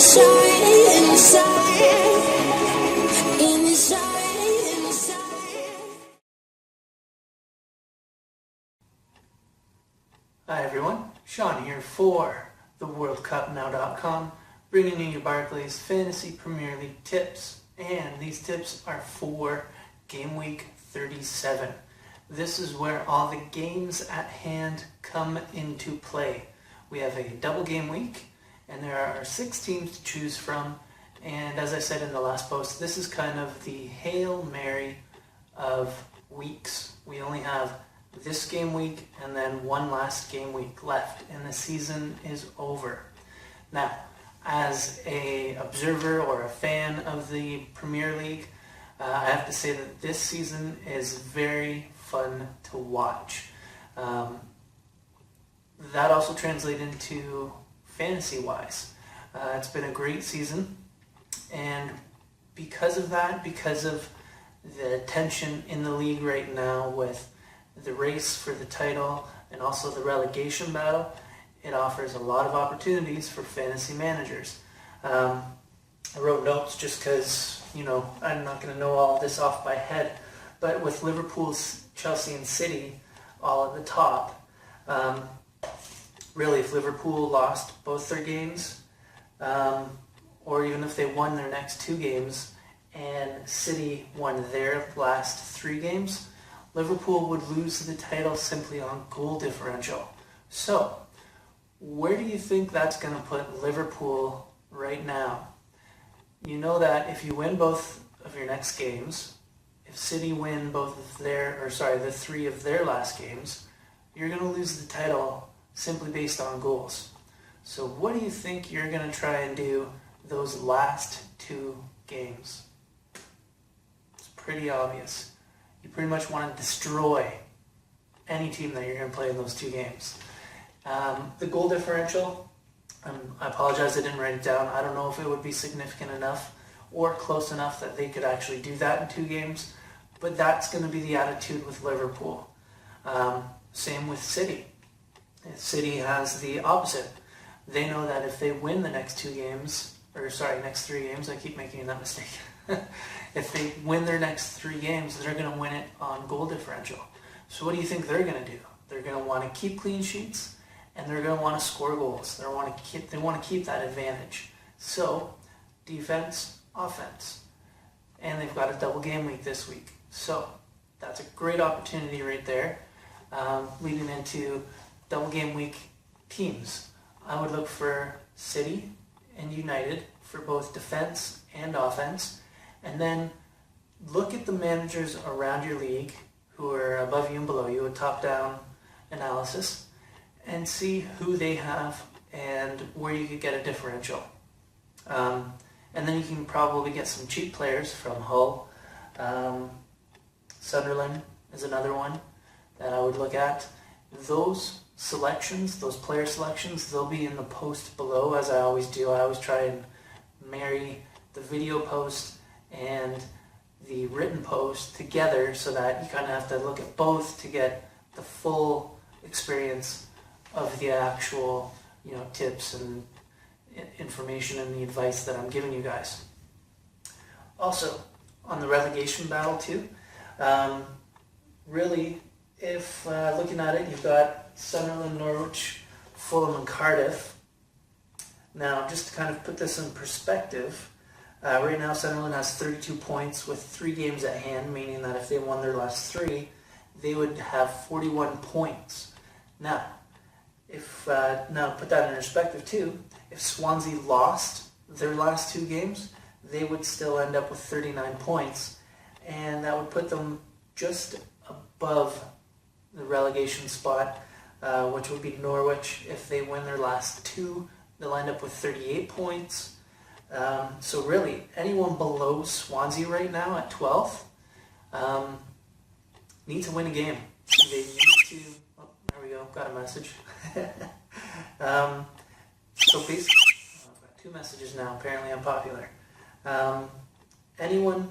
Hi everyone, Sean here for the WorldCupNow.com, bringing you Barclays Fantasy Premier League tips, and these tips are for Game Week 37. This is where all the games at hand come into play. We have a double game week, and there are 6 teams to choose from, and as I said in the last post, this is kind of the Hail Mary of weeks. We only have this game week and then one last game week left, and the season is over. Now, as a observer or a fan of the Premier League, I have to say that this season is very fun to watch. That also translates into fantasy-wise. It's been a great season, and because of that, because of the tension in the league right now with the race for the title and also the relegation battle, it offers a lot of opportunities for fantasy managers. I wrote notes just because, I'm not going to know all of this off by head, but with Liverpool, Chelsea, and City all at the top, really if Liverpool lost both their games, or even if they won their next 2 games and City won their last 3 games, Liverpool would lose the title simply on goal differential. So, where do you think that's going to put Liverpool right now? You know that if you win both of your next games, if City win the 3 of their last games, you're going to lose the title simply based on goals. So what do you think you're going to try and do those last 2 games? It's pretty obvious. You pretty much want to destroy any team that you're going to play in those 2 games. The goal differential, I apologize I didn't write it down. I don't know if it would be significant enough or close enough that they could actually do that in 2 games, but that's going to be the attitude with Liverpool. Same with City. City has the opposite. They know that if they win the next 3 games, I keep making that mistake. If they win their next 3 games, they're going to win it on goal differential. So what do you think they're going to do? They're going to want to keep clean sheets, and they're going to want to score goals. They want to keep that advantage. So, defense, offense. And they've got a double game week this week. So, that's a great opportunity right there. Leading into double game week teams. I would look for City and United for both defense and offense. And then look at the managers around your league who are above you and below you, a top-down analysis, and see who they have and where you could get a differential. And then you can probably get some cheap players from Hull. Sunderland is another one that I would look at. Those selections, those player selections, they'll be in the post below, as I always do. I always try and marry the video post and the written post together so that you kind of have to look at both to get the full experience of the actual, tips and information and the advice that I'm giving you guys. Also, on the relegation battle too, really, if looking at it, you've got Sunderland, Norwich, Fulham, and Cardiff. Now, just to kind of put this in perspective, right now Sunderland has 32 points with 3 games at hand, meaning that if they won their last 3, they would have 41 points. Now, now put that in perspective too, if Swansea lost their last 2 games, they would still end up with 39 points, and that would put them just above the relegation spot, which would be Norwich. If they win their last 2, they'll end up with 38 points. So really, anyone below Swansea right now at 12th need to win a game. They need to... Oh, there we go. Got a message. So basically, I've got 2 messages now. Apparently I'm popular. Anyone,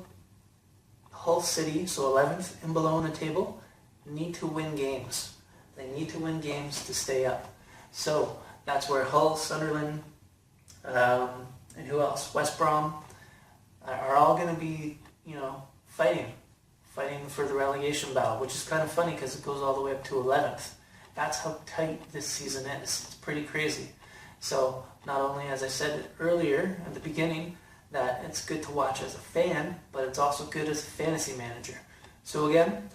Hull City, so 11th and below on the table, need to win games. They need to win games to stay up. So that's where Hull, Sunderland, and who else? West Brom are all going to be, fighting for the relegation battle, which is kind of funny because it goes all the way up to 11th. That's how tight this season is. It's pretty crazy. So not only, as I said earlier at the beginning, that it's good to watch as a fan, but it's also good as a fantasy manager. So again,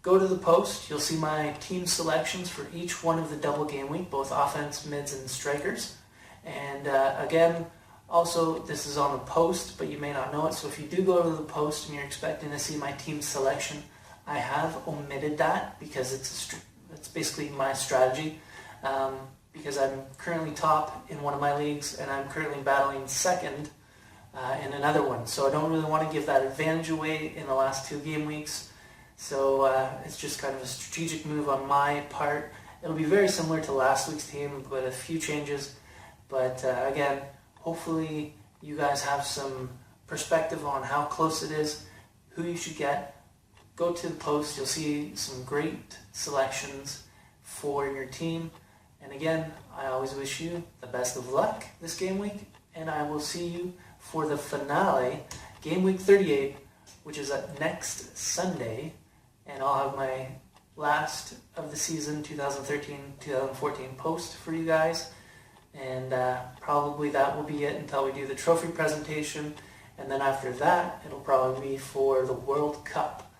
go to the post. You'll see my team selections for each one of the double game week, both offense, mids, and strikers. And again, also, this is on the post, but you may not know it. So if you do go to the post and you're expecting to see my team selection, I have omitted that because it's basically my strategy. Because I'm currently top in one of my leagues and I'm currently battling second in another one. So I don't really want to give that advantage away in the last 2 game weeks. So it's just kind of a strategic move on my part. It'll be very similar to last week's team, but a few changes. But again, hopefully you guys have some perspective on how close it is, who you should get. Go to the post. You'll see some great selections for your team. And again, I always wish you the best of luck this game week. And I will see you for the finale, game week 38, which is next Sunday. And I'll have my last of the season 2013-2014 post for you guys. And probably that will be it until we do the trophy presentation. And then after that, it'll probably be for the World Cup.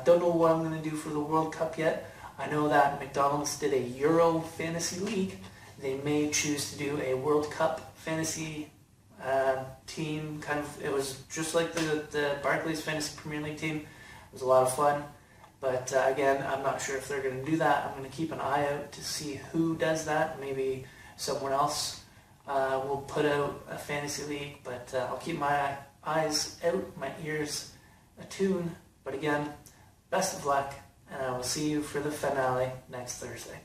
Don't know what I'm going to do for the World Cup yet. I know that McDonald's did a Euro Fantasy League. They may choose to do a World Cup Fantasy team. It was just like the Barclays Fantasy Premier League team. It was a lot of fun. But again, I'm not sure if they're going to do that. I'm going to keep an eye out to see who does that. Maybe someone else will put out a fantasy league, but I'll keep my eyes out, my ears attuned. But again, best of luck, and I will see you for the finale next Thursday.